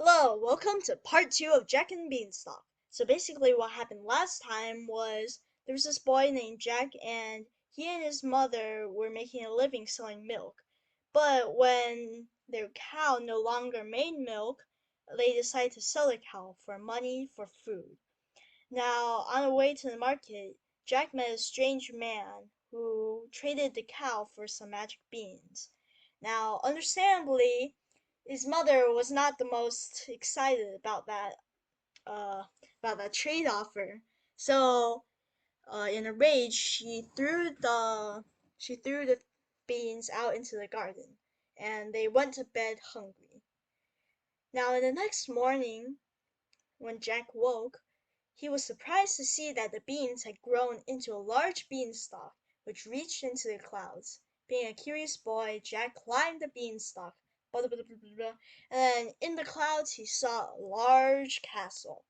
Hello, welcome to part 2 of Jack and Beanstalk. So basically what happened last time was there was this boy named Jack and he and his mother were making a living selling milk. But when their cow no longer made milk, they decided to sell the cow for money for food. Now, on the way to the market, Jack met a strange man who traded the cow for some magic beans. Now, understandably, his mother was not the most excited uh about that trade offer. So, in a rage, she threw the beans out into the garden, and they went to bed hungry. Now, in the next morning, when Jack woke, he was surprised to see that the beans had grown into a large beanstalk, which reached into the clouds. Being a curious boy, Jack climbed the beanstalk, blah, blah, blah, blah, blah, and in the clouds he saw a large castle.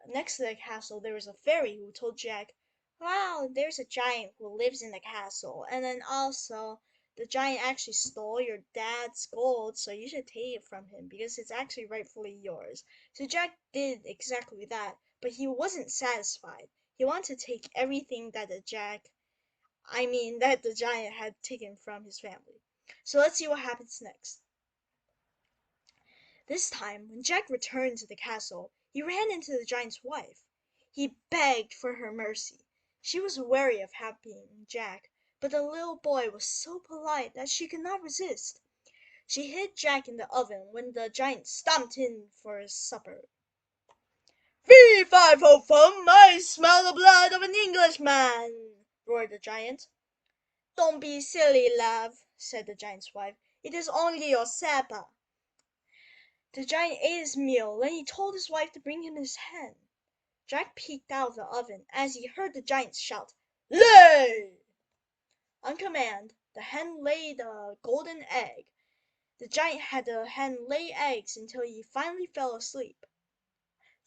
Next to the castle there was a fairy who told Jack, "Wow, there's a giant who lives in the castle, and then also the giant actually stole your dad's gold, so you should take it from him because it's actually rightfully yours." So Jack did exactly that, but he wasn't satisfied. He wanted to take everything that the giant had taken from his family. So let's see what happens next. This time, when Jack returned to the castle, he ran into the giant's wife. He begged for her mercy. She was wary of helping Jack, but the little boy was so polite that she could not resist. She hid Jack in the oven when the giant stomped in for his supper. "Fee, fi, fo, fum, I smell the blood of an Englishman!" roared the giant. "Don't be silly, love," said the giant's wife. "It is only your supper." The giant ate his meal, then he told his wife to bring him his hen. Jack peeked out of the oven as he heard the giant shout, "Lay!" On command, the hen laid a golden egg. The giant had the hen lay eggs until he finally fell asleep.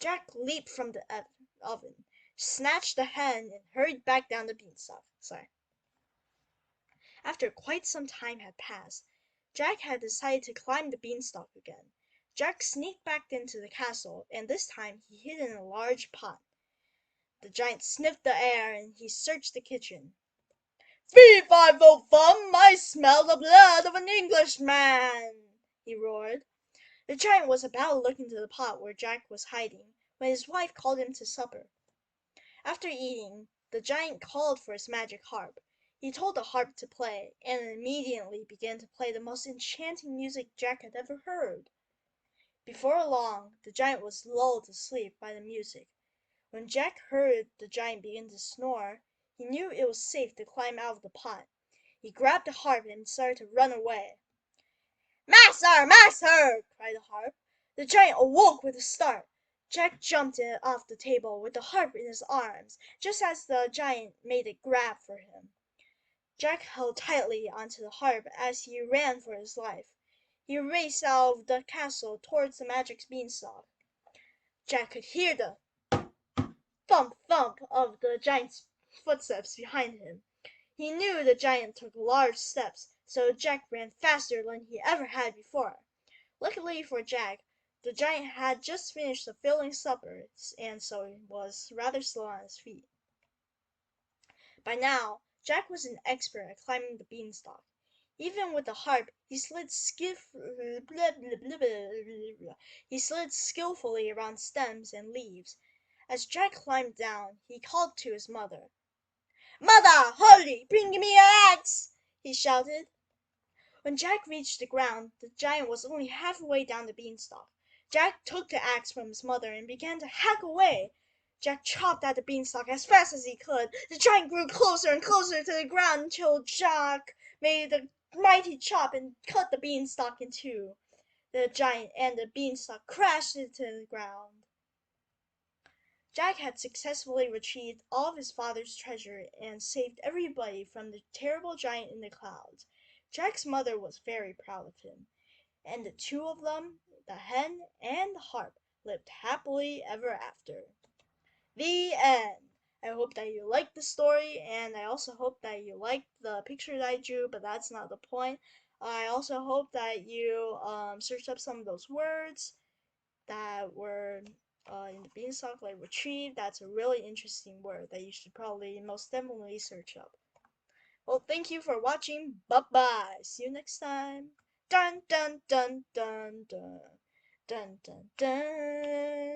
Jack leaped from the oven, snatched the hen, and hurried back down the beanstalk. After quite some time had passed, Jack had decided to climb the beanstalk again. Jack sneaked back into the castle, and this time he hid in a large pot. The giant sniffed the air and he searched the kitchen. "Fee, fi, fo, fum, I smell the blood of an Englishman!" he roared. The giant was about to look into the pot where Jack was hiding when his wife called him to supper. After eating, the giant called for his magic harp. He told the harp to play, and it immediately began to play the most enchanting music Jack had ever heard. Before long, the giant was lulled to sleep by the music. When Jack heard the giant begin to snore, he knew it was safe to climb out of the pot. He grabbed the harp and started to run away. "Master! Master!" cried the harp. The giant awoke with a start. Jack jumped off the table with the harp in his arms, just as the giant made a grab for him. Jack held tightly onto the harp as he ran for his life. He raced out of the castle towards the magic beanstalk. Jack could hear the thump thump of the giant's footsteps behind him. He knew the giant took large steps, so Jack ran faster than he ever had before. Luckily for Jack, the giant had just finished a filling supper, and so he was rather slow on his feet. By now, Jack was an expert at climbing the beanstalk. Even with the harp, he slid skillfully around stems and leaves. As Jack climbed down, he called to his mother. "Mother, hurry, bring me an axe!" he shouted. When Jack reached the ground, the giant was only halfway down the beanstalk. Jack took the axe from his mother and began to hack away. Jack chopped at the beanstalk as fast as he could. The giant grew closer and closer to the ground until Jack made a mighty chop and cut the beanstalk in two. The giant and the beanstalk crashed into the ground. Jack had successfully retrieved all of his father's treasure and saved everybody from the terrible giant in the clouds. Jack's mother was very proud of him, and the two of them, the hen and the harp, lived happily ever after. The end. I hope that you liked the story, and I also hope that you liked the picture that I drew, but that's not the point. I also hope that you searched up some of those words. that were in the beanstalk, like retrieve. That's a really interesting word that you should probably most definitely search up. Well, thank you for watching. Bye-bye. See you next time. Dun dun dun dun dun dun dun dun.